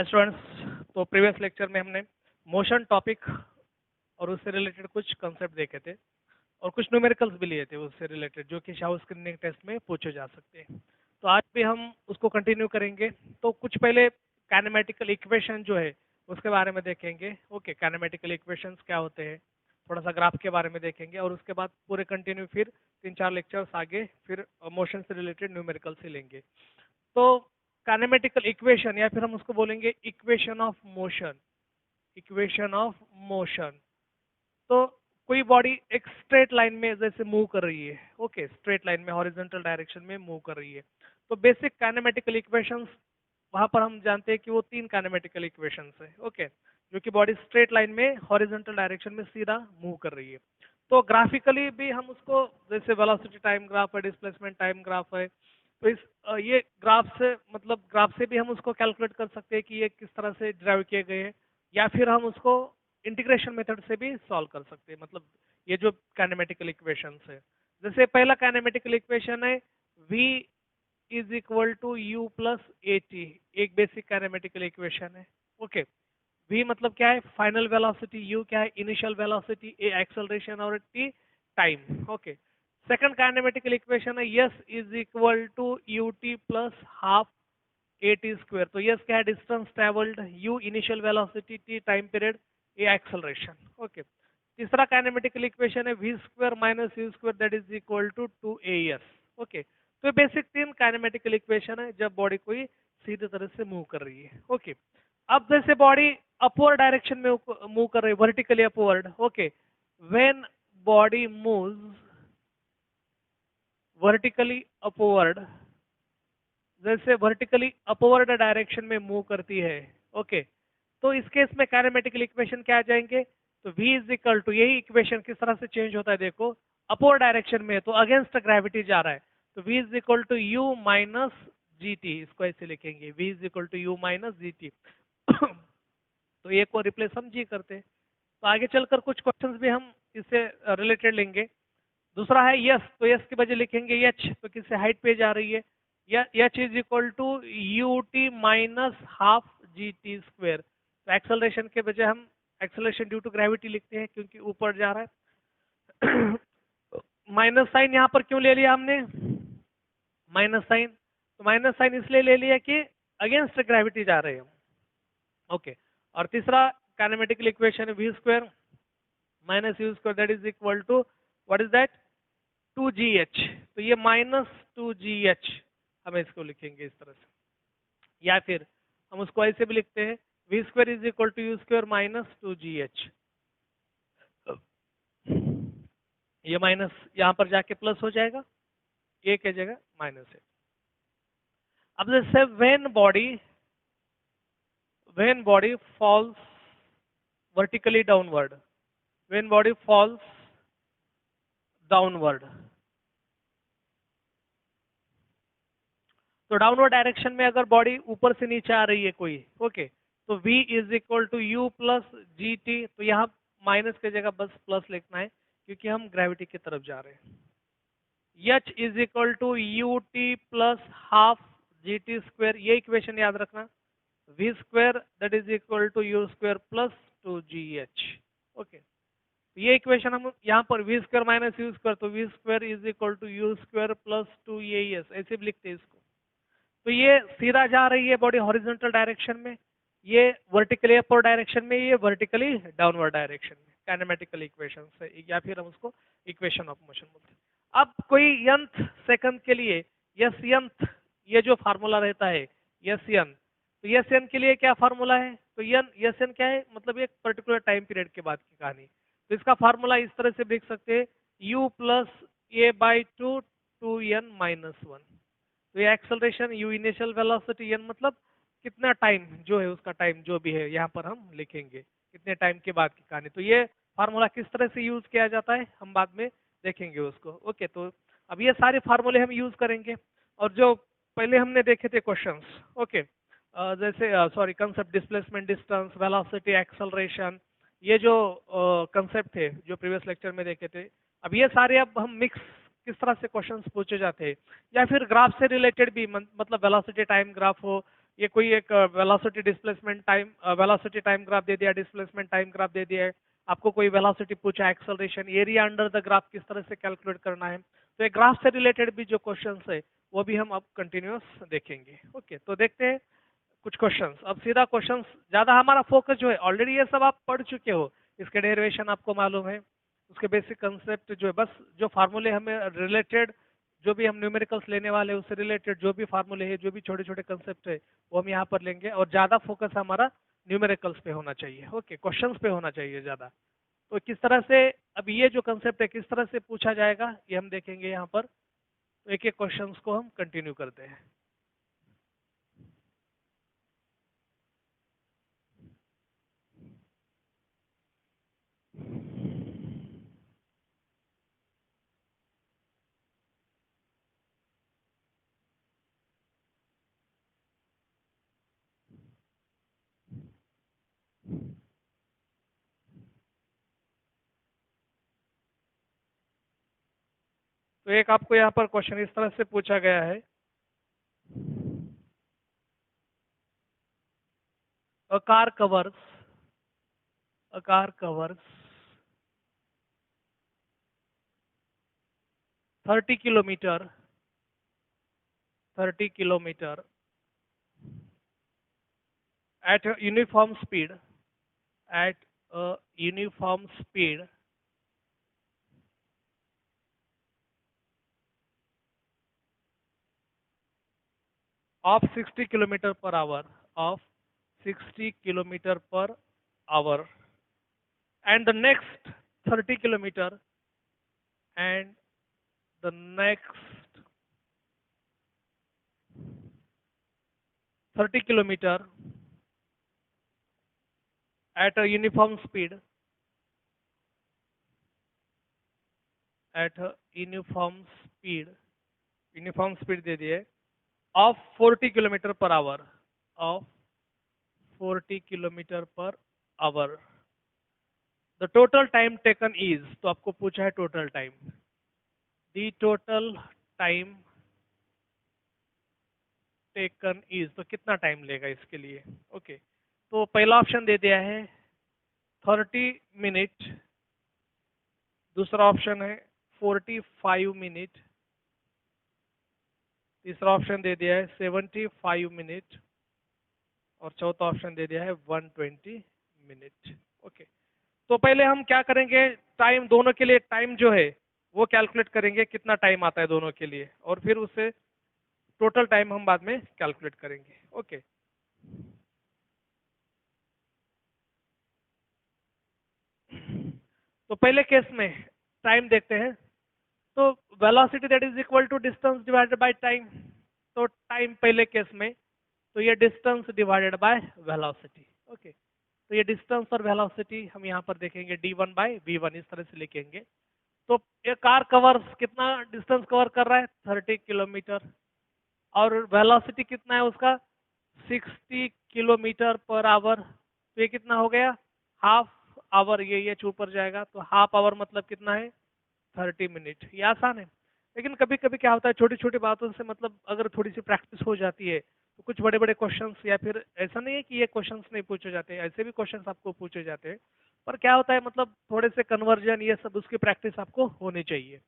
Students, तो previous lecture में हमने मोशन टॉपिक और उससे रिलेटेड कुछ कंसेप्ट देखे थे और कुछ न्यूमेरिकल्स भी लिए थे उससे रिलेटेड, जो कि शाउ स्क्रीनिंग टेस्ट में पूछे जा सकते हैं। तो आज भी हम उसको कंटिन्यू करेंगे। तो कुछ पहले काइनेमेटिकल इक्वेशन जो है उसके बारे में देखेंगे। ओके, काइनेमेटिकल इक्वेशंस क्या होते हैं, थोड़ा सा ग्राफ के बारे में देखेंगे और उसके बाद पूरे कंटिन्यू फिर 3-4 लेक्चर्स आगे फिर मोशन से रिलेटेड न्यूमेरिकल से लेंगे। तो काइनेमेटिकल इक्वेशन या फिर हम उसको बोलेंगे equation of motion. Equation of motion, तो कोई बॉडी एक स्ट्रेट लाइन में जैसे मूव कर रही है, ओके, स्ट्रेट लाइन में हॉरिजॉन्टल डायरेक्शन में मूव कर रही है, तो बेसिक काइनेमेटिकल इक्वेशंस वहां पर हम जानते हैं कि वो 3 काइनेमेटिकल इक्वेशंस है, ओके, जो कि बॉडी स्ट्रेट लाइन में हॉरिजॉन्टल डायरेक्शन में सीधा मूव कर रही है। तो ग्राफिकली भी हम उसको, जैसे वेलोसिटी टाइम ग्राफ है, डिस्प्लेसमेंट टाइम ग्राफ है, तो इस ये ग्राफ से मतलब ग्राफ से भी हम उसको कैलकुलेट कर सकते हैं कि ये किस तरह से ड्राइव किए गए हैं, या फिर हम उसको इंटीग्रेशन मेथड से भी सॉल्व कर सकते हैं। मतलब ये जो काइनेमेटिकल इक्वेशंस है, जैसे पहला काइनेमेटिकल इक्वेशन है v is equal to u plus a t, एक बेसिक काइनेमेटिकल इक्वेशन है। ओके, v मतलब क्या है, फाइनल वेलोसिटी, u क्या है, इनिशियल वेलोसिटी, a एक्सेलरेशन और t time. Okay, second kinematical equation है s is equal to u t plus half a t square. तो s क्या है, distance travelled, u initial velocity, t time period, a acceleration. Okay, तीसरा kinematical equation है v square minus u square that is equal to 2as। Okay, तो basic 3 kinematical equation है जब body कोई सीधे तरह से मूव कर रही है। ओके, अब जैसे बॉडी अपवर्ड डायरेक्शन में मूव कर रही है, vertically upward. Okay, when body moves vertically upward, जैसे वर्टिकली अपवर्ड डायरेक्शन में मूव करती है, ओके, तो इस केस में काइनेमेटिकल इक्वेशन क्या आ जाएंगे, तो v इज इक्वल टू, यही इक्वेशन किस तरह से चेंज होता है देखो, अपवर्ड डायरेक्शन में है तो अगेंस्ट ग्रेविटी जा रहा है, तो v is equal to u minus g t, इसको ऐसे लिखेंगे v is equal to u minus g t. तो ये को रिप्लेस हम जी करते हैं। तो आगे चलकर कुछ क्वेश्चंस भी हम इससे रिलेटेड लेंगे। दूसरा है यस, तो यस की वजह लिखेंगे एच, तो किससे हाइट पे जा रही है, या h is equal to u t minus half g t square. तो एक्सेलरेशन के बजाय हम एक्सेलरेशन ड्यू टू ग्रेविटी लिखते हैं क्योंकि ऊपर जा रहा है। माइनस साइन यहाँ पर क्यों ले लिया हमने, माइनस साइन, तो माइनस साइन इसलिए ले लिया कि अगेंस्ट ग्रेविटी जा रहे हैं हम। ओके, और तीसरा काइनेमेटिकल इक्वेशन है v square minus u square that is equal to what is that, 2gh। तो ये माइनस 2gh हम इसको लिखेंगे इस तरह से, या फिर हम उसको ऐसे भी लिखते हैं v square is equal to u square minus 2gh। ये माइनस यहाँ पर जाके प्लस हो जाएगा, ए की जगह माइनस है। अब जैसे when body false vertically downward, when body false downward, तो डाउनवर्ड डायरेक्शन में अगर बॉडी ऊपर से नीचे आ रही है कोई, ओके, तो v is equal to u plus g t, तो यहाँ माइनस की जगह बस प्लस लिखना है क्योंकि हम ग्रेविटी की तरफ जा रहे हैं। h is equal to u t plus half g t square, ये इक्वेशन याद रखना, v square that is equal to u square plus 2gh। Okay, ये इक्वेशन हम यहाँ पर v square minus u square, तो v square is equal to u square plus 2as ऐसे भी लिखते हैं इसको। तो ये सीधा जा रही है बॉडी हॉरिजॉन्टल डायरेक्शन में, ये वर्टिकली अपवर्ड डायरेक्शन में, ये वर्टिकली डाउनवर्ड डायरेक्शन में। काइनेमेटिकल इक्वेशन है, या फिर हम उसको इक्वेशन ऑफ मोशन बोलते हैं। अब कोई nth सेकंड के लिए यस nth, ये जो फार्मूला रहता है यस n, तो यस n के लिए क्या फार्मूला है, तो यस n क्या है, मतलब एक पर्टिकुलर टाइम पीरियड के बाद की कहानी। तो इसका फार्मूला इस तरह से लिख सकते हैं, u plus A by two 2n minus 1। तो ये acceleration, you initial velocity, n मतलब कितना टाइम जो है, उसका टाइम जो भी है यहाँ पर हम लिखेंगे कितने टाइम के बाद की कहानी। तो ये फार्मूला किस तरह से यूज किया जाता है हम बाद में देखेंगे उसको। ओके, तो अब ये सारे फार्मूले हम यूज करेंगे, और जो पहले हमने देखे थे क्वेश्चंस, ओके, जैसे sorry concept displacement, distance, velocity, acceleration, ये जो कंसेप्ट थे जो प्रीवियस लेक्चर में देखे थे, अब ये सारे अब हम मिक्स किस तरह से क्वेश्चंस पूछे जाते हैं, या फिर ग्राफ से रिलेटेड भी, मतलब वेलोसिटी टाइम ग्राफ हो, ये कोई एक velocity displacement time, velocity time graph दे दिया, डिस्प्लेसमेंट टाइम ग्राफ दे दिया है, आपको कोई वेलोसिटी पूछा, acceleration, area under the graph किस तरह से कैलकुलेट करना है, तो एक ग्राफ से रिलेटेड भी जो क्वेश्चंस है वो भी हम अब कंटिन्यूस देखेंगे। ओके, तो देखते हैं कुछ क्वेश्चंस। अब सीधा क्वेश्चंस, ज़्यादा हमारा फोकस जो है, ऑलरेडी ये सब आप पढ़ चुके हो, इसके डेरिवेशन आपको मालूम है, उसके बेसिक कंसेप्ट जो है, बस जो फार्मूले हमें रिलेटेड, जो भी हम न्यूमेरिकल्स लेने वाले हैं उससे रिलेटेड जो भी फार्मूले है, जो भी छोटे छोटे कंसेप्ट है, वो हम यहाँ पर लेंगे, और ज़्यादा फोकस हमारा न्यूमेरिकल्स पे होना चाहिए। ओके, क्वेश्चंस पे होना चाहिए ज़्यादा। तो किस तरह से, अब ये जो कंसेप्ट है किस तरह से पूछा जाएगा ये हम देखेंगे यहाँ पर। तो एक एक क्वेश्चंस को हम कंटिन्यू करते हैं। तो एक आपको यहाँ पर क्वेश्चन इस तरह से पूछा गया है, a car covers, a car covers 30 kilometre, 30 kilometre at a uniform speed, at a uniform speed of 60 kilometer per hour, of 60 kilometer per hour, and the next 30 kilometer, and the next 30 kilometer at a uniform speed, at a uniform speed दे दिए, of 40 kilometer per hour, of 40 kilometer per hour. The total time taken is, तो आपको पूछा है total time, the total time taken is, तो कितना time लेगा इसके लिए। ओके, तो पहला ऑप्शन दे दिया है 30 मिनट, दूसरा ऑप्शन है 45 मिनट, तीसरा ऑप्शन दे दिया है 75 मिनट, और चौथा ऑप्शन दे दिया है 120 मिनट। ओके, तो पहले हम क्या करेंगे, टाइम दोनों के लिए टाइम जो है वो कैलकुलेट करेंगे, कितना टाइम आता है दोनों के लिए, और फिर उससे टोटल टाइम हम बाद में कैलकुलेट करेंगे। ओके, तो पहले केस में टाइम देखते हैं। तो velocity that is equal to distance divided by time. तो टाइम पहले केस में, तो ये distance divided by velocity. Okay, तो ये डिस्टेंस और वेलोसिटी हम यहाँ पर देखेंगे d1/v1, इस तरह से लिखेंगे। तो ये कार कवर्स कितना डिस्टेंस कवर कर रहा है, 30 किलोमीटर, और वेलोसिटी कितना है उसका, 60 किलोमीटर पर आवर। तो ये कितना हो गया, हाफ आवर, ये ऊपर जाएगा, तो हाफ आवर मतलब कितना है, 30 मिनट। ये आसान है, लेकिन कभी कभी क्या होता है, छोटी छोटी बातों से मतलब अगर थोड़ी सी प्रैक्टिस हो जाती है तो कुछ बड़े बड़े क्वेश्चंस, या फिर ऐसा नहीं है कि ये क्वेश्चंस नहीं पूछे जाते, ऐसे भी क्वेश्चंस आपको पूछे जाते हैं, पर क्या होता है मतलब थोड़े से कन्वर्जन ये सब उसकी प्रैक्टिस आपको होनी चाहिए।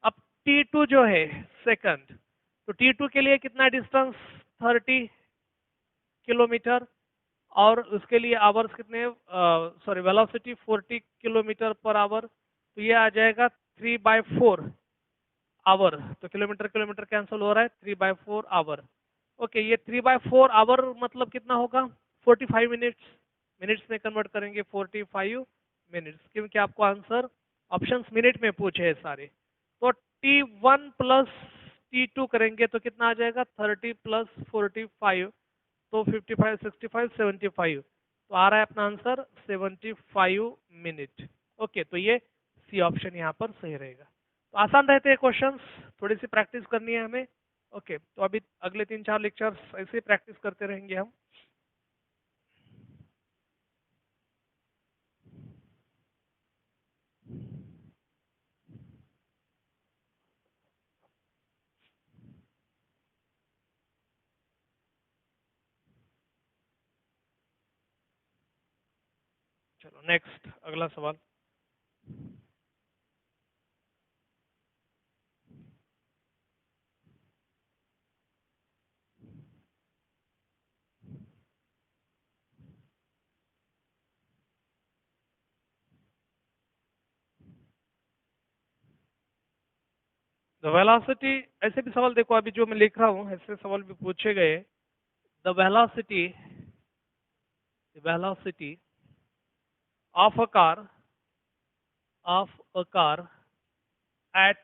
अब T2 जो है सेकंड, तो T2 के लिए कितना डिस्टेंस, 30 किलोमीटर, और उसके लिए आवर्स कितने, sorry velocity 40 kilometre per hour, तो ये आ जाएगा 3/4 आवर। तो किलोमीटर किलोमीटर कैंसिल हो रहा है, 3/4 आवर। ओके, ये 3/4 आवर मतलब कितना होगा, 45 मिनट्स, मिनट्स में कन्वर्ट करेंगे 45 मिनट्स, क्योंकि आपको आंसर ऑप्शंस मिनट में पूछे हैं सारे। तो T1 प्लस T2 करेंगे तो कितना आ जाएगा, 30 प्लस 45, तो 55, 65, 75, तो आ रहा है अपना आंसर 75 मिनट। ओके, तो ये सी ऑप्शन यहाँ पर सही रहेगा। तो आसान रहते हैं क्वेश्चंस, थोड़ी सी प्रैक्टिस करनी है हमें। ओके, तो अभी अगले 3-4 लेक्चर्स ऐसे ही प्रैक्टिस करते रहेंगे हम। चलो नेक्स्ट अगला सवाल। द वेलोसिटी, ऐसे भी सवाल देखो, अभी जो मैं लिख रहा हूँ ऐसे सवाल भी पूछे गए। The velocity of a car at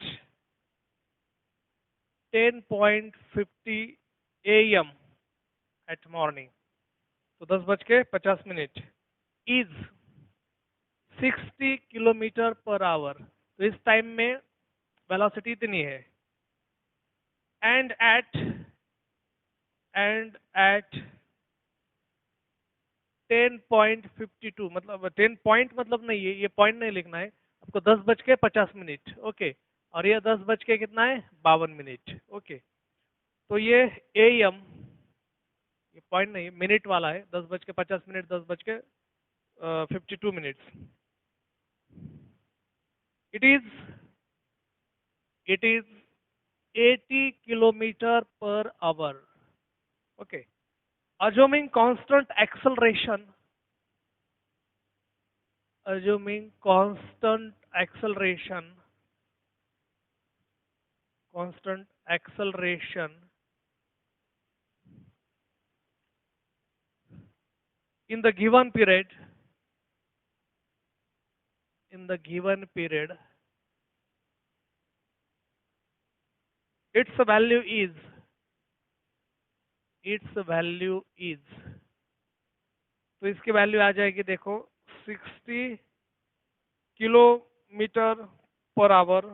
10:50 AM at morning, तो 10:50 इज 60 किलोमीटर पर आवर। तो इस टाइम में वेलोसिटी इतनी है। एंड एट 10:52, मतलब 10 पॉइंट मतलब नहीं है, ये पॉइंट नहीं लिखना है आपको, 10:50। ओके, और ये 10 बज के कितना है, 52 मिनट। ओके, तो ये AM, ये पॉइंट नहीं मिनट वाला है, 10:50, 10:52 minutes. It is it is 80 kilometre per hour. Okay, assuming constant acceleration assuming constant acceleration constant acceleration in the given period its value is तो इसकी वैल्यू आ जाएगी, देखो 60 किलोमीटर पर आवर।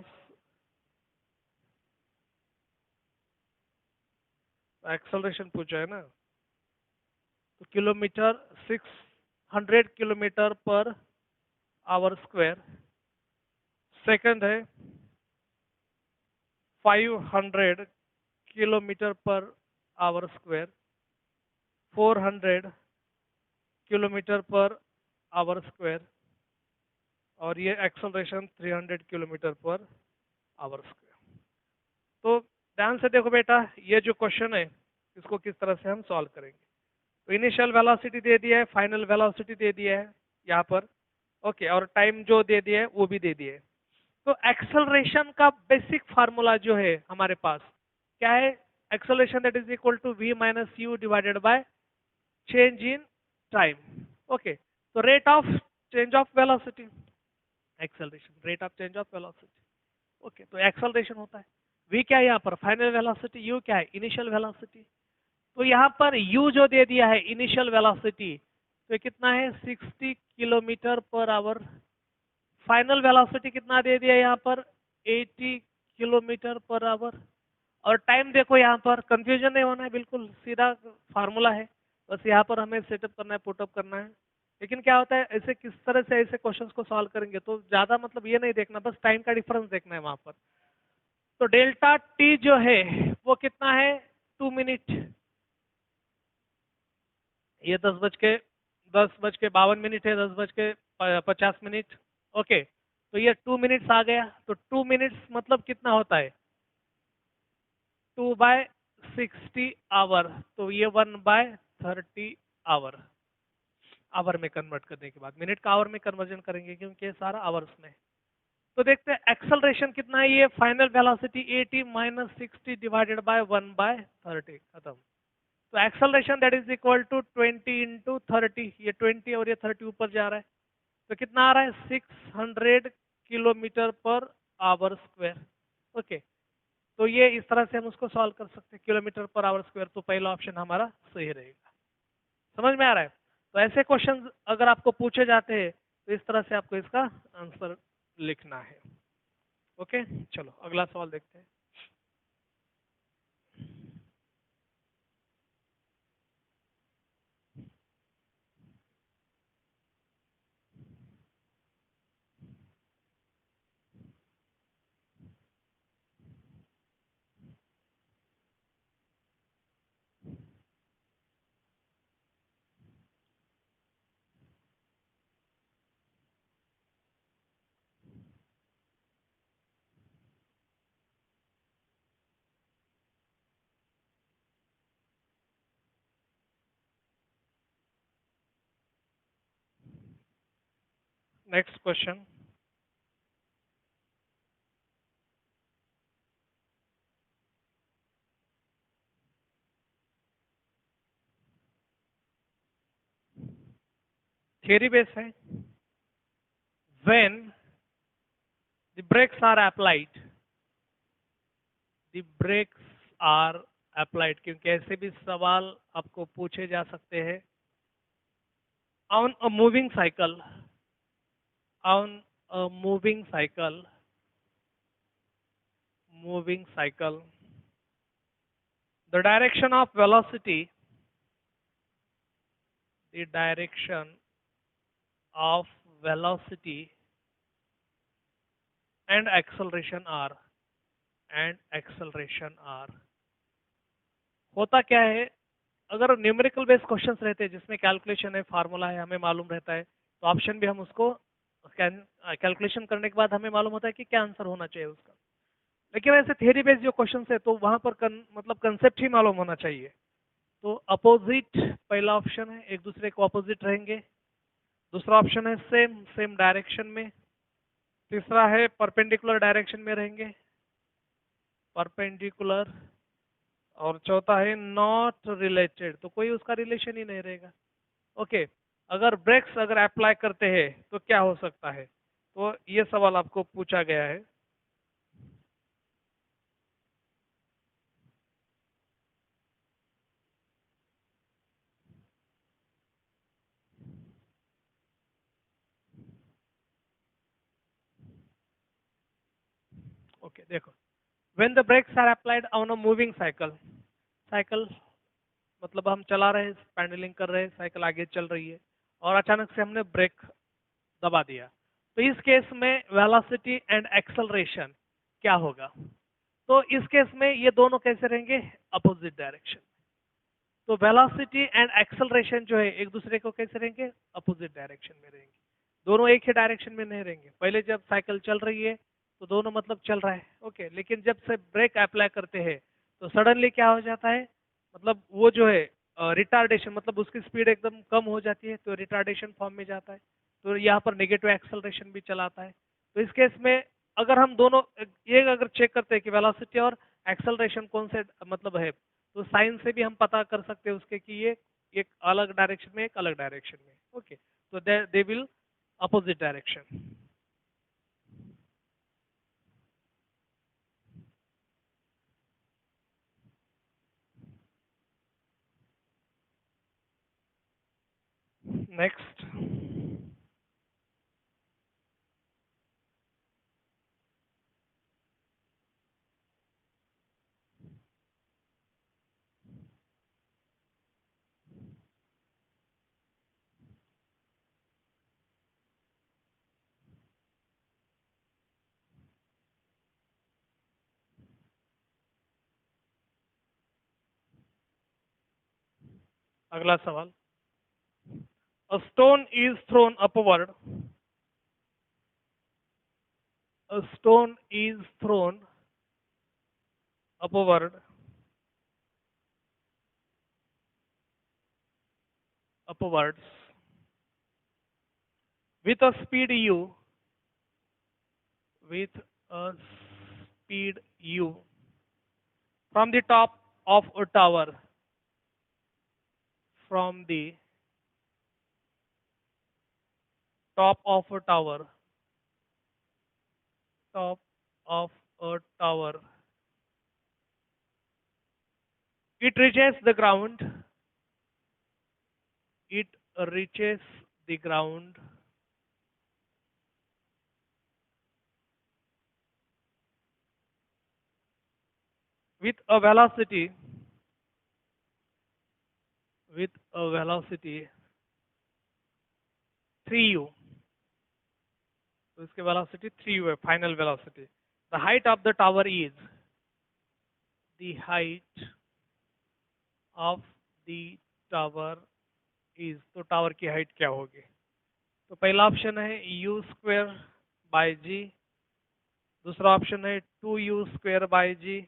एक्सेलरेशन पूछा है ना, तो kilometre 600 kilometre per hour square. Second है 500 kilometre per hour square. 400 kilometre per hour square. और ये acceleration 300 kilometre per hour square. तो ध्यान से देखो बेटा, ये जो क्वेश्चन है इसको किस तरह से हम सॉल्व करेंगे। तो इनिशियल वेलोसिटी दे दिया है, फाइनल वेलोसिटी दे दिया है यहाँ पर। ओके, और टाइम जो दे दिया है वो भी दे दिया है। तो एक्सेलरेशन का बेसिक फार्मूला जो है हमारे पास क्या है, acceleration that is equal to v minus u divided by change in time. Okay, तो rate of change of velocity, acceleration rate of change of velocity. Okay, तो एक्सेलरेशन होता है v क्या है यहाँ पर, फाइनल वेलोसिटी, u क्या है, इनिशियल वेलोसिटी। तो यहाँ पर u जो दे दिया है इनिशियल वेलोसिटी, तो ये कितना है 60 kilometre per hour. Final velocity कितना दे दिया यहाँ पर 80 किलोमीटर पर आवर। और टाइम देखो, यहाँ पर कंफ्यूजन नहीं होना है, बिल्कुल सीधा फार्मूला है, बस यहाँ पर हमें सेटअप करना है, पुटअप करना है। लेकिन क्या होता है, ऐसे किस तरह से ऐसे क्वेश्चंस को सॉल्व करेंगे तो ज्यादा मतलब ये नहीं देखना, बस टाइम का डिफरेंस देखना है वहां पर। तो डेल्टा टी जो है वो कितना है 2 मिनट। ये 10:52 है, 10:50। ओके, तो ये 2 मिनट्स आ गया। तो 2 मिनट्स मतलब कितना होता है 2/60 आवर। तो ये 1/30 आवर। आवर में कन्वर्ट करने के बाद मिनट का आवर में कन्वर्जन करेंगे क्योंकि ये सारा आवर्स में। तो देखते हैं एक्सेलरेशन कितना है, ये final velocity 80 minus 60 divided by 1/30, खत्म। तो acceleration that is equal to 20 into 30, ये 20 और ये 30 ऊपर जा रहा है, तो कितना आ रहा है 600 kilometre per hour square. Okay, तो ये इस तरह से हम उसको सॉल्व कर सकते हैं, किलोमीटर पर आवर स्क्वायर। तो पहला ऑप्शन हमारा सही रहेगा। समझ में आ रहा है। तो ऐसे क्वेश्चन अगर आपको पूछे जाते हैं तो इस तरह से आपको इसका आंसर लिखना है। ओके, चलो अगला सवाल देखते हैं। नेक्स्ट क्वेश्चन, थियरी बेस है। When the brakes are applied, the brakes are applied, क्योंकि ऐसे भी सवाल आपको पूछे जा सकते हैं। On a moving cycle, on a moving cycle, the direction of velocity, the direction of velocity and acceleration r, and acceleration r। होता क्या है, अगर न्यूमेरिकल बेस्ड क्वेश्चंस रहते हैं जिसमें कैलकुलेशन है, फार्मूला है, हमें मालूम रहता है, तो ऑप्शन भी हम उसको कैलकुलेशन करने के बाद हमें मालूम होता है कि क्या आंसर होना चाहिए उसका। लेकिन ऐसे थियरी बेस्ड जो क्वेश्चन है तो वहां पर मतलब कंसेप्ट ही मालूम होना चाहिए। तो अपोजिट पहला ऑप्शन है, एक दूसरे को अपोजिट रहेंगे। दूसरा ऑप्शन है सेम सेम डायरेक्शन में। तीसरा है परपेंडिकुलर डायरेक्शन में रहेंगे, परपेंडिकुलर। और चौथा है नॉट रिलेटेड, तो कोई उसका रिलेशन ही नहीं रहेगा। ओके, अगर ब्रेक्स अगर अप्लाई करते हैं तो क्या हो सकता है, तो ये सवाल आपको पूछा गया है। ओके देखो, when the brakes are applied on a moving cycle, cycle मतलब हम चला रहे हैं, पैडलिंग कर रहे हैं, साइकिल आगे चल रही है और अचानक से हमने ब्रेक दबा दिया, तो इस केस में वेलोसिटी एंड एक्सेलरेशन क्या होगा। तो इस केस में ये दोनों कैसे रहेंगे, अपोजिट डायरेक्शन। तो वेलोसिटी एंड एक्सेलरेशन जो है एक दूसरे को कैसे रहेंगे, अपोजिट डायरेक्शन में रहेंगे। दोनों एक ही डायरेक्शन में नहीं रहेंगे। पहले जब साइकिल चल रही है तो दोनों मतलब चल रहा है, ओके, लेकिन जब से ब्रेक अप्लाई करते हैं तो सडनली क्या हो जाता है, मतलब वो जो है रिटार्डेशन, मतलब उसकी स्पीड एकदम कम हो जाती है, तो रिटार्डेशन फॉर्म में जाता है। तो यहाँ पर नेगेटिव एक्सेलरेशन भी चलाता है। तो इस केस में अगर हम दोनों ये अगर चेक करते हैं कि वेलोसिटी और एक्सेलरेशन कौन से मतलब है, तो साइन से भी हम पता कर सकते हैं उसके कि ये एक अलग डायरेक्शन में, एक अलग डायरेक्शन में। ओके, तो they will opposite direction. Next, अगला सवाल, a stone is thrown upward, a stone is thrown upward, upwards with a speed u, with a speed u from the top of a tower, from the top of a tower, top of a tower. It reaches the ground, it reaches the ground with a velocity, with a velocity 3u, तो इसके velocity 3u है, final velocity. The height of the tower is, the height of the tower is, तो tower की height क्या होगी। तो पहला option है यू स्क्वेयर बाई जी, दूसरा ऑप्शन है 2u² बाई जी,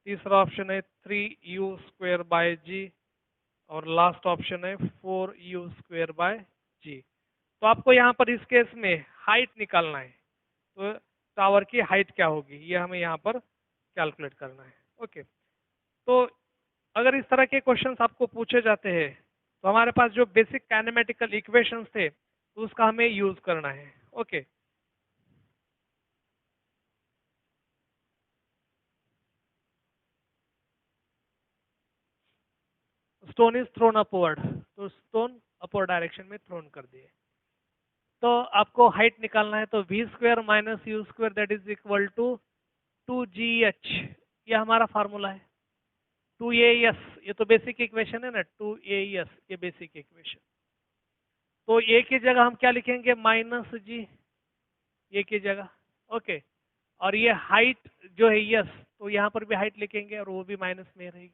तीसरा ऑप्शन है 3u² बाई जी, और लास्ट ऑप्शन है 4u² बाय जी। तो आपको यहाँ पर इस केस में हाइट निकालना है, तो टावर की हाइट क्या होगी ये हमें यहाँ पर कैलकुलेट करना है। ओके, तो अगर इस तरह के क्वेश्चंस आपको पूछे जाते हैं तो हमारे पास जो बेसिक काइनेमेटिकल इक्वेशंस थे तो उसका हमें यूज करना है। Okay, stone is thrown upward, तो स्टोन अपवर्ड डायरेक्शन में थ्रोन कर दिए। तो आपको हाइट निकालना है, तो v square minus u square that is equal to 2GH, ये हमारा फार्मूला है। 2AS, ये तो बेसिक इक्वेशन है ना, 2AS ये बेसिक इक्वेशन। तो ए की जगह हम क्या लिखेंगे, माइनस जी, ए की जगह। ओके, और ये हाइट जो है यस, तो यहाँ पर भी हाइट लिखेंगे और वो भी माइनस में रहेगी।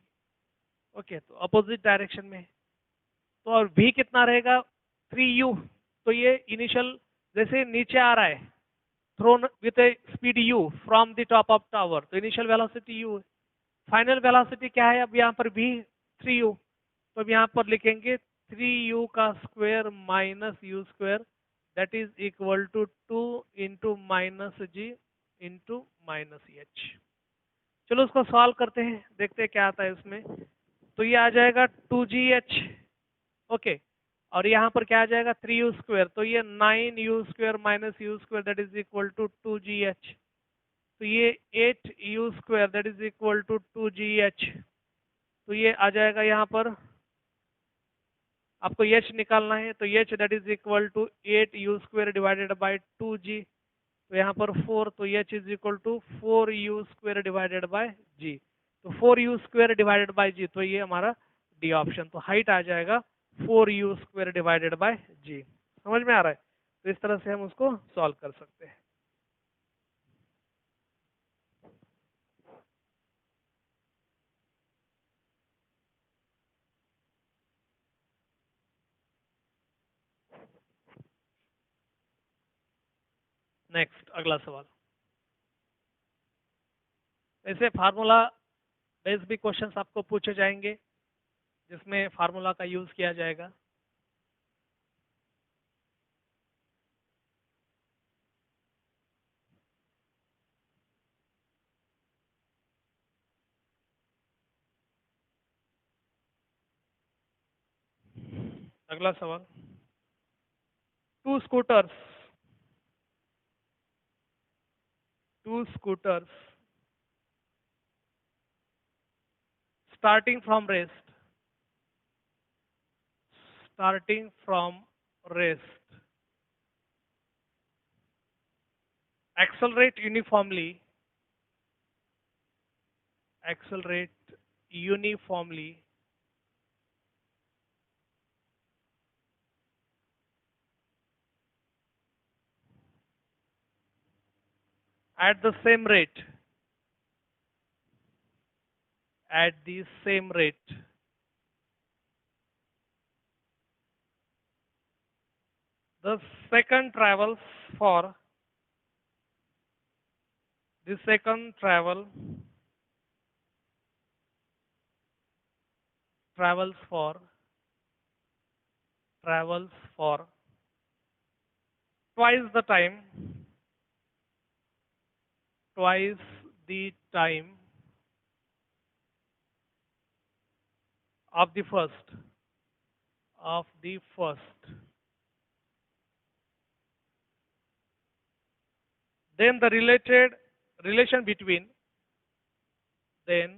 ओके, तो अपोजिट डायरेक्शन में। तो और v कितना रहेगा, 3u। तो ये इनिशियल जैसे नीचे आ रहा है, thrown with a speed u from the top of tower, तो इनिशियल वेलोसिटी u है। फाइनल वेलोसिटी क्या है, अब यहाँ पर v 3u, तो अब यहाँ पर लिखेंगे 3u का square minus u square that is equal to 2 into minus g into minus h. चलो उसको सॉल्व करते हैं, देखते हैं क्या आता है उसमें। तो ये आ जाएगा 2GH। ओके, और यहाँ पर क्या आ जाएगा 3u स्क्वायर, तो ये 9u square minus u square that is equal to 2GH। तो ये 8u square that is equal to 2GH। तो ये आ जाएगा यहाँ पर, आपको h निकालना है, तो h that is equal to 8u square divided by 2g। तो यहाँ पर 4, तो h is equal to 4u square divided by g। तो 4u square divided by g, तो ये हमारा डी ऑप्शन। तो हाइट आ जाएगा 4u square divided by g। समझ में आ रहा है? तो इस तरह से हम उसको सॉल्व कर सकते हैं। नेक्स्ट, अगला सवाल। ऐसे फार्मूला बेस्ड भी क्वेश्चंस आपको पूछे जाएंगे जिसमें फार्मूला का यूज किया जाएगा। अगला सवाल, two scooters starting from rest starting from rest accelerate uniformly at the same rate the second travels for the second travels for twice the time of the first. Then the relation between then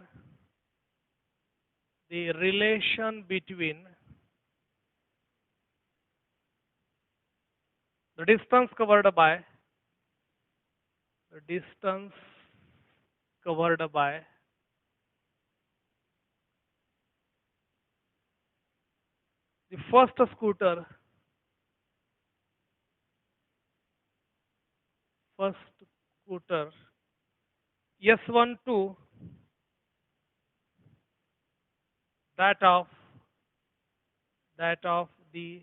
the relation between the distance covered by the first scooter S1 to that of the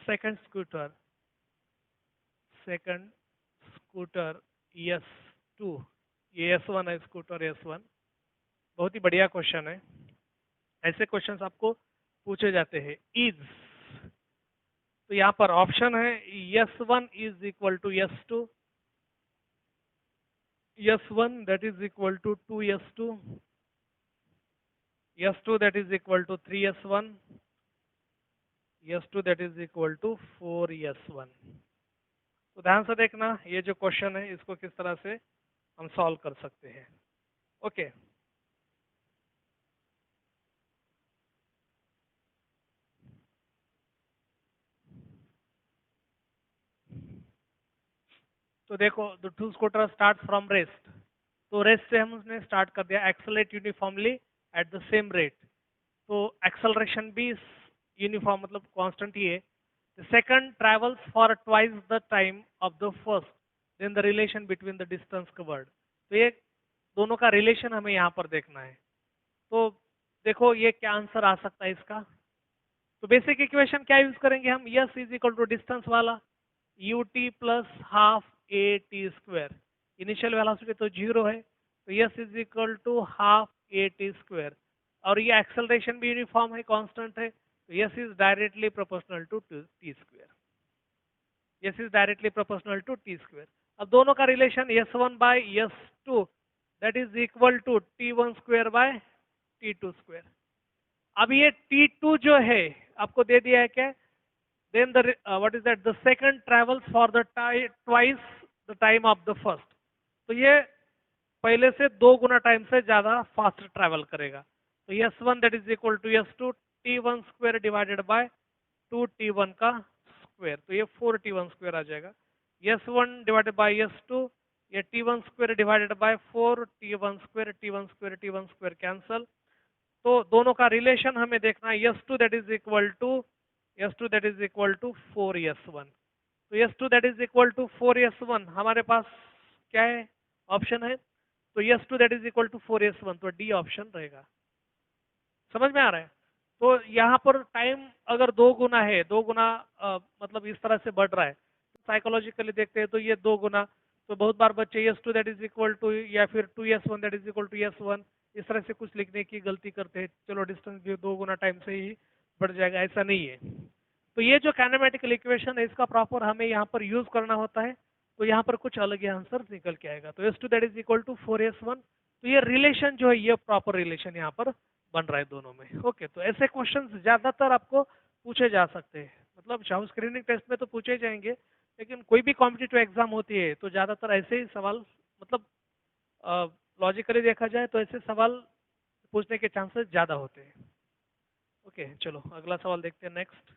second scooter S2। ये S1 है, scooter S1। बहुत ही बढ़िया question है। ऐसे questions आपको पूछे जाते हैं। इज तो यहाँ पर ऑप्शन है S1 is equal to S2, S1 that is equal to 2S2, S2 that is equal to 3S1, S2 that is equal to 4S1। तो ध्यान से देखना ये जो क्वेश्चन है इसको किस तरह से हम सॉल्व कर सकते हैं। ओके, तो देखो the two scooter start from rest, तो रेस्ट से हमने स्टार्ट कर दिया, accelerate uniformly at the same rate, तो एक्सेलरेशन भी यूनिफॉर्म मतलब कांस्टेंट ही है। The second travels for twice the time of the first, then the relation between the distance covered. तो ये दोनों का रिलेशन हमें यहाँ पर देखना है। तो देखो ये क्या आंसर आ सकता है इसका। तो बेसिक इक्वेशन क्या यूज करेंगे हम, s is equal to distance वाला ut plus half a t square, initial velocity तो जीरो है, तो s is equal to half a t square, और ये एक्सेलरेशन भी यूनिफॉर्म है, कांस्टेंट है, तो s is directly proportional to t square, s is directly proportional to t square. अब दोनों का relation S1 by S2 that is equal to T1 square by T2 square. अब ये T2 जो है आपको दे दिया है क्या, then the what is that, the second travels for the twice the time of the first, तो ये पहले से दो गुना टाइम से ज्यादा फास्ट ट्रैवल करेगा, तो S1 that is equal to S2 T1 square divided by 2T1 का स्क्वायर, तो ये 4T1 स्क्वायर आ जाएगा। S1 डिवाइडेड बाय S2, ये T1 square divided by 4T1 square, T1 square cancel, तो दोनों का रिलेशन हमें देखना है, S2 that is equal to S2 that is equal to 4S1, तो S2 that is equal to 4S1 हमारे पास क्या है, ऑप्शन है, तो S2 that is equal to 4S1, तो डी ऑप्शन रहेगा। समझ में आ रहा है। तो यहाँ पर टाइम अगर दो गुना है, दो गुना मतलब इस तरह से बढ़ रहा है, साइकोलॉजिकली देखते हैं तो ये दो गुना, तो बहुत बार बच्चे S2 that is equal to या फिर 2S1 that is equal to S1 इस तरह से कुछ लिखने की गलती करते हैं, चलो डिस्टेंस भी दो गुना टाइम से ही बढ़ जाएगा, ऐसा नहीं है। तो ये जो काइनेमेटिकल इक्वेशन है इसका प्रॉपर हमें यहाँ पर यूज करना होता है, तो यहाँ पर कुछ अलग ही आंसर निकल के आएगा। तो S2 that is equal to 4S1, तो ये रिलेशन जो है ये प्रॉपर रिलेशन यहाँ पर बन रहा है दोनों में। ओके, तो ऐसे क्वेश्चन ज्यादातर आपको पूछे जा सकते हैं, मतलब शाउस स्क्रीनिंग टेस्ट में तो पूछे जाएंगे, लेकिन कोई भी कॉम्पिटिटिव एग्जाम होती है तो ज्यादातर ऐसे ही सवाल, मतलब लॉजिकली देखा जाए तो ऐसे सवाल पूछने के चांसेस ज्यादा होते हैं। ओके चलो अगला सवाल देखते हैं, नेक्स्ट।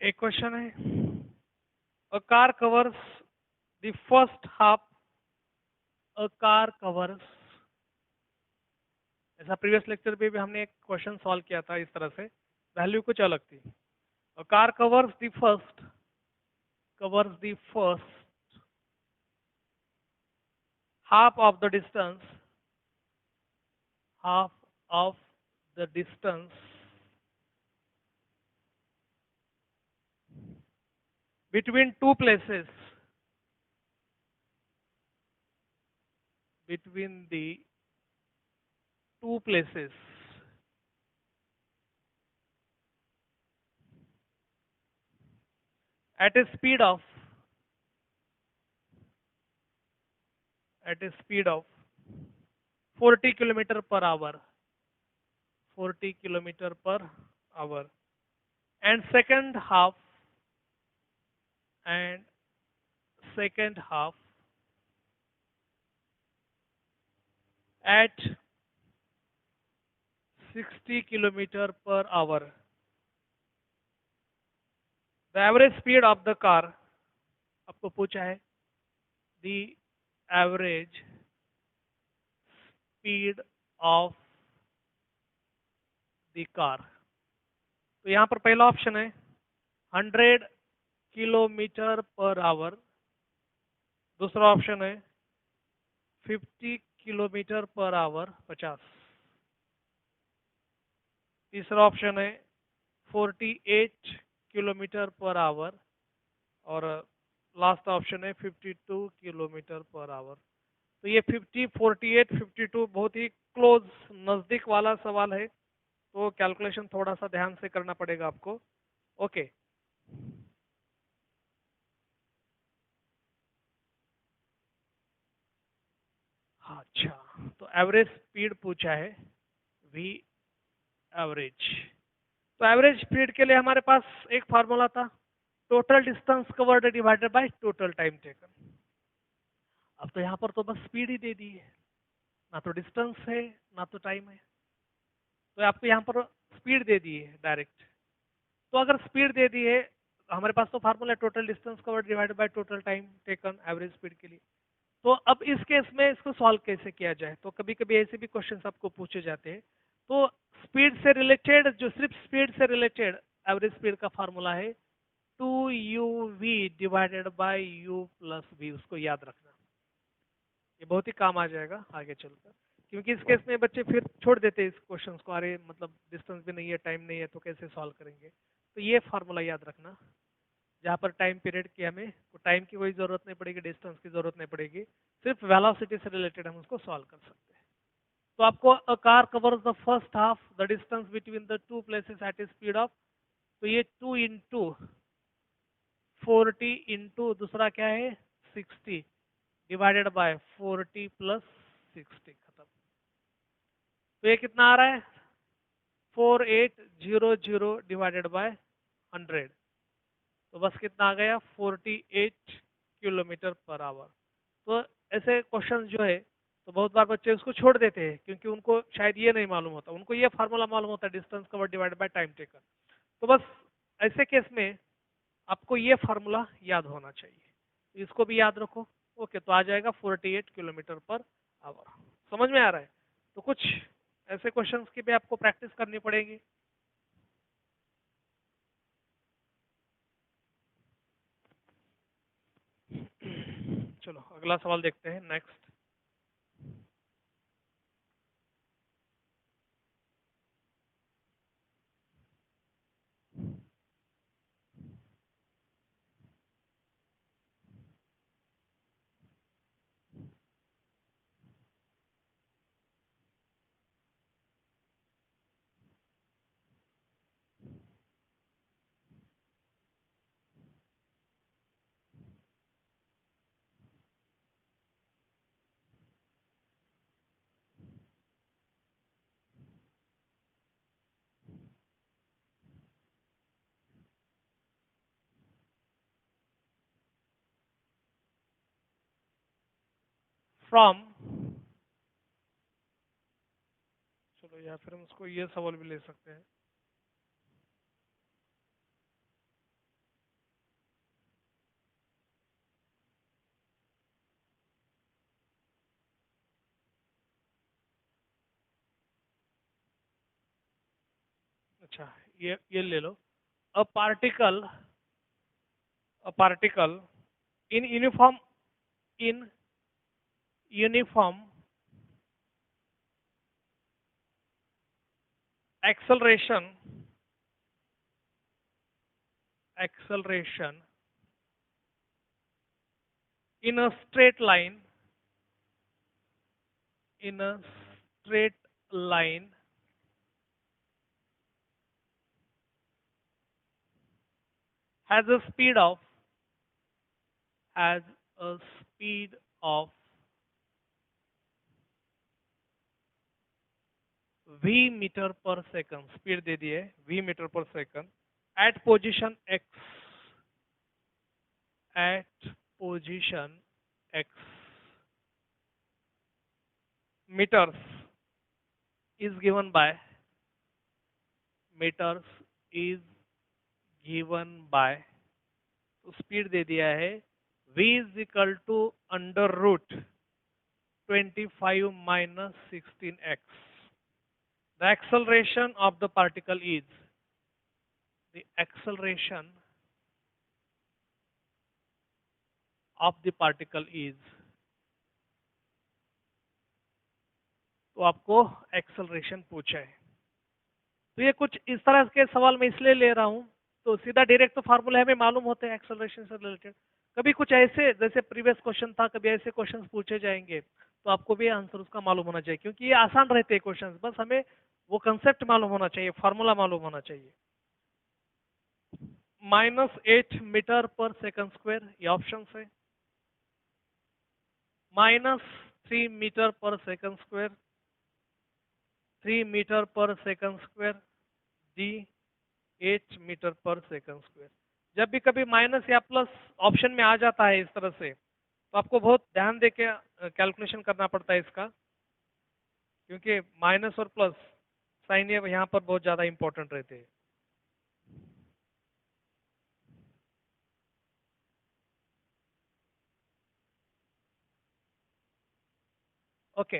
एक क्वेश्चन है, a car covers the first half, a car covers, ऐसा प्रीवियस लेक्चर पे भी हमने एक क्वेश्चन सॉल्व किया था इस तरह से, वैल्यू कुछ अलग थी। A car covers the first half of the distance, half of the distance between two places, between the two places at a speed of 40 kilometer per hour, 40 kilometer per hour, and and second half at 60 kilometre per hour. The average speed of the car, आपको पूछा है the average speed of the car. तो यहाँ पर पहला option है 100 kilometre per hour, दूसरा option है 50 किलोमीटर पर आवर 50, तीसरा ऑप्शन है 48 किलोमीटर पर आवर, और लास्ट ऑप्शन है 52 किलोमीटर पर आवर। तो ये 50, 48, 52 बहुत ही क्लोज, नज़दीक वाला सवाल है, तो कैलकुलेशन थोड़ा सा ध्यान से करना पड़ेगा आपको। ओके, हाँ अच्छा, तो एवरेज स्पीड पूछा है, वी एवरेज। तो एवरेज स्पीड के लिए हमारे पास एक फार्मूला था, total distance covered divided by total time taken. अब तो यहाँ पर तो बस स्पीड ही दे दी है, ना तो डिस्टेंस है ना तो टाइम है, तो आपको यहाँ पर स्पीड दे दी है डायरेक्ट। तो अगर स्पीड दे दी है, हमारे पास तो फार्मूला है total distance covered divided by total time taken average speed के लिए। तो अब इस केस में इसको सॉल्व कैसे किया जाए, तो कभी कभी ऐसे भी क्वेश्चंस आपको पूछे जाते हैं। तो स्पीड से रिलेटेड, जो सिर्फ स्पीड से रिलेटेड एवरेज स्पीड का फार्मूला है 2uv divided by u plus v, उसको याद रखना, ये बहुत ही काम आ जाएगा आगे चलकर। क्योंकि इस केस में बच्चे फिर छोड़ देते हैं इस क्वेश्चंस को, अरे मतलब डिस्टेंस भी नहीं है, टाइम नहीं है, तो कैसे सॉल्व करेंगे। तो ये फार्मूला याद रखना, जहाँ पर टाइम पीरियड की हमें टाइम की कोई ज़रूरत नहीं पड़ेगी, डिस्टेंस की ज़रूरत नहीं पड़ेगी, सिर्फ वेलोसिटी से रिलेटेड हम उसको सॉल्व कर सकते हैं। तो आपको a car covers the first half the distance between the two places at A speed of, तो ये 2 इंटू 40 इंटू दूसरा क्या है 60 डिवाइडेड बाय 40 प्लस 60, खत्म। तो ये कितना आ रहा है 4800 डिवाइडेड बाय 100, तो बस कितना आ गया 48 किलोमीटर पर आवर। तो ऐसे क्वेश्चन जो है, तो बहुत बार बच्चे उसको छोड़ देते हैं क्योंकि उनको शायद ये नहीं मालूम होता, उनको ये फार्मूला मालूम होता है distance cover divided by time taken. तो बस ऐसे केस में आपको ये फार्मूला याद होना चाहिए, इसको भी याद रखो। ओके, तो आ जाएगा 48 किलोमीटर पर आवर। समझ में आ रहा है। तो कुछ ऐसे क्वेश्चंस की भी आपको प्रैक्टिस करनी पड़ेगी। चलो अगला सवाल देखते हैं, नेक्स्ट। फ्रॉम, चलो या फिर हम उसको ये सवाल भी ले सकते हैं। अच्छा, ये ले लो। A particle, a particle in uniform, in uniform acceleration, acceleration in a straight line, in a straight line has a speed of, has a speed of v meter per second, speed दे दी है v meter per second, at position x, at position x meters is given by, meters is given by, तो speed दे दिया है v is equal to under root 25 minus 16x. The acceleration of the particle is, the acceleration of the particle is, तो आपको acceleration पूछा है। तो ये कुछ इस तरह के सवाल मैं इसलिए ले रहा हूं, तो सीधा डायरेक्ट तो फार्मूला हमें मालूम होते हैं एक्सेलरेशन से रिलेटेड। कभी कुछ ऐसे, जैसे प्रीवियस क्वेश्चन था, कभी ऐसे क्वेश्चंस पूछे जाएंगे तो आपको भी आंसर उसका मालूम होना चाहिए, क्योंकि ये आसान रहते हैं क्वेश्चंस, बस हमें वो कंसेप्ट मालूम होना चाहिए, फार्मूला मालूम होना चाहिए। -8 मीटर पर सेकंड स्क्वायर, ये ऑप्शन है। -3 metre per second square, 3 metre per second square, D 8 meter per second square. जब भी कभी माइनस या प्लस ऑप्शन में आ जाता है इस तरह से, तो आपको बहुत ध्यान देके कैलकुलेशन करना पड़ता है इसका, क्योंकि माइनस और प्लस साइन ये यहाँ पर बहुत ज्यादा इंपॉर्टेंट रहते हैं। ओके,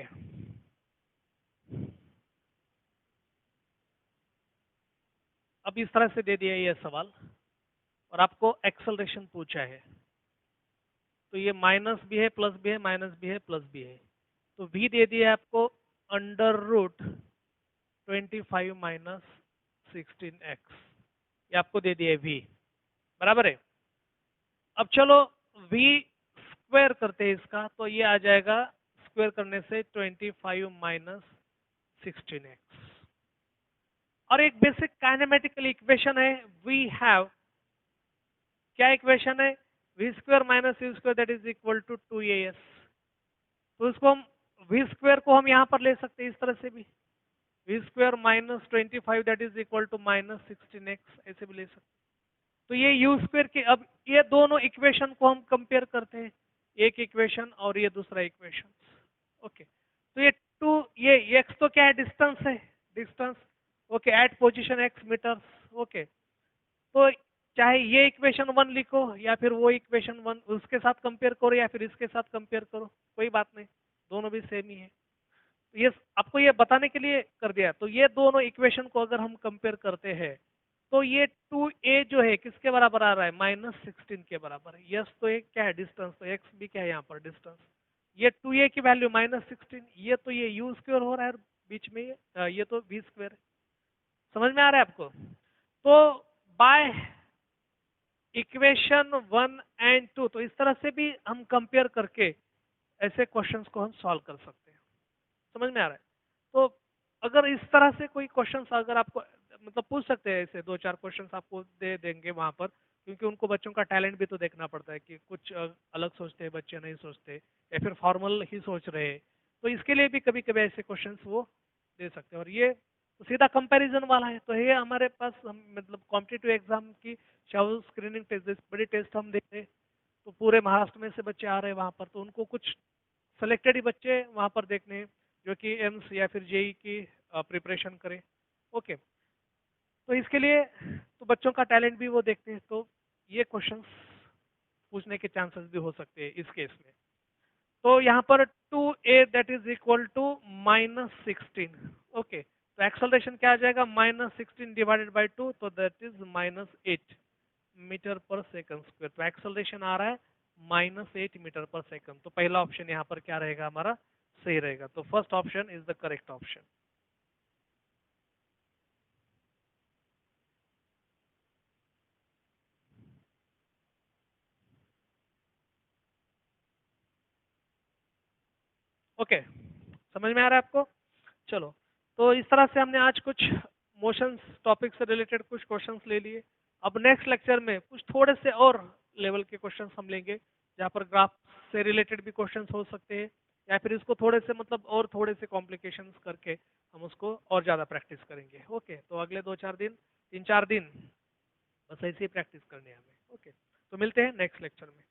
अब इस तरह से दे दिया ये सवाल और आपको एक्सेलरेशन पूछा है, तो ये माइनस भी है, प्लस भी है, माइनस भी है, प्लस भी है। तो v दे दिया है आपको अंडर रूट 25 माइनस 16x, ये आपको दे दिया है v, बराबर है। अब चलो v स्क्वायर करते हैं इसका, तो ये आ जाएगा स्क्वायर करने से 25 माइनस 16x। और एक बेसिक काइनेमेटिकल इक्वेशन है, वी हैव, क्या इक्वेशन है, v square minus u square that is equal to 2as। तो इसको हम वी स्क्वायर को हम यहाँ पर ले सकते हैं इस तरह से भी, v square minus 25 that is equal to minus 16x, ऐसे भी ले सकते हैं। तो ये यू स्क्वायर के, अब ये दोनों इक्वेशन को हम कंपेयर करते हैं, एक इक्वेशन और ये दूसरा इक्वेशन। ओके, तो ये टू, ये x तो क्या है, डिस्टेंस है, distance. Okay, at position x meters. Okay, तो चाहे ये इक्वेशन 1 लिखो या फिर वो इक्वेशन 1 उसके साथ कंपेयर करो या फिर इसके साथ कंपेयर करो, कोई बात नहीं, दोनों भी सेम ही है। तो ये आपको ये बताने के लिए कर दिया। तो ये दोनों इक्वेशन को अगर हम कंपेयर करते हैं, तो ये 2a जो है किसके बराबर आ रहा है, -16 के बराबर है। यस, तो ये क्या है, डिस्टेंस, तो x भी क्या है यहाँ पर, डिस्टेंस। ये 2a की वैल्यू -16, ये तो ये u स्क्वायर हो रहा है बीच में, ये तो v स्क्वायर है। समझ में आ रहा है आपको? तो बाय इक्वेशन 1 एंड 2, तो इस तरह से भी हम कंपेयर करके ऐसे क्वेश्चंस को हम सॉल्व कर सकते हैं। समझ में आ रहा है? तो अगर इस तरह से कोई क्वेश्चंस अगर आपको, मतलब पूछ सकते हैं, ऐसे 2-4 क्वेश्चंस आपको दे देंगे वहां पर, क्योंकि उनको बच्चों का टैलेंट भी तो देखना पड़ता है कि कुछ अलग सोचते हैं बच्चे, नहीं सोचते, या फिर फॉर्मल ही सोच रहे हैं। तो इसके लिए भी कभी कभी ऐसे क्वेश्चंस वो दे सकते हैं। और ये तो सीधा कंपैरिजन वाला है, तो ये हमारे पास, हम मतलब कॉम्पिटिटिव एग्जाम की शाहू स्क्रीनिंग टेस्ट, बड़ी टेस्ट हम देते हैं, तो पूरे महाराष्ट्र में से बच्चे आ रहे हैं वहाँ पर, तो उनको कुछ सेलेक्टेड ही बच्चे वहाँ पर देखने हैं जो कि एम्स या फिर जेई की प्रिपरेशन करें। ओके, तो इसके लिए तो बच्चों का टैलेंट भी वो देखते हैं, तो ये क्वेश्चंस पूछने के चांसेस भी हो सकते हैं इस केस में। तो यहाँ पर 2a that is equal to -16। Okay, तो एक्सेलरेशन क्या आ जाएगा, -16 डिवाइडेड बाई 2, तो that is -8 meter per second square. तो एक्सेलरेशन आ रहा है -8 मीटर पर सेकंड। तो पहला ऑप्शन यहाँ पर क्या रहेगा हमारा, सही रहेगा। तो first option is the correct option. Okay, समझ में आ रहा है आपको? चलो, तो इस तरह से हमने आज कुछ मोशंस टॉपिक से रिलेटेड कुछ क्वेश्चंस ले लिए। अब नेक्स्ट लेक्चर में कुछ थोड़े से और लेवल के क्वेश्चंस हम लेंगे, जहाँ पर ग्राफ से रिलेटेड भी क्वेश्चंस हो सकते हैं, या फिर इसको थोड़े से मतलब और थोड़े से कॉम्प्लिकेशंस करके हम उसको और ज़्यादा प्रैक्टिस करेंगे। ओके, तो अगले 2-4 दिन, 3-4 दिन बस ऐसे ही प्रैक्टिस करनी है हमें। ओके, तो मिलते हैं नेक्स्ट लेक्चर में।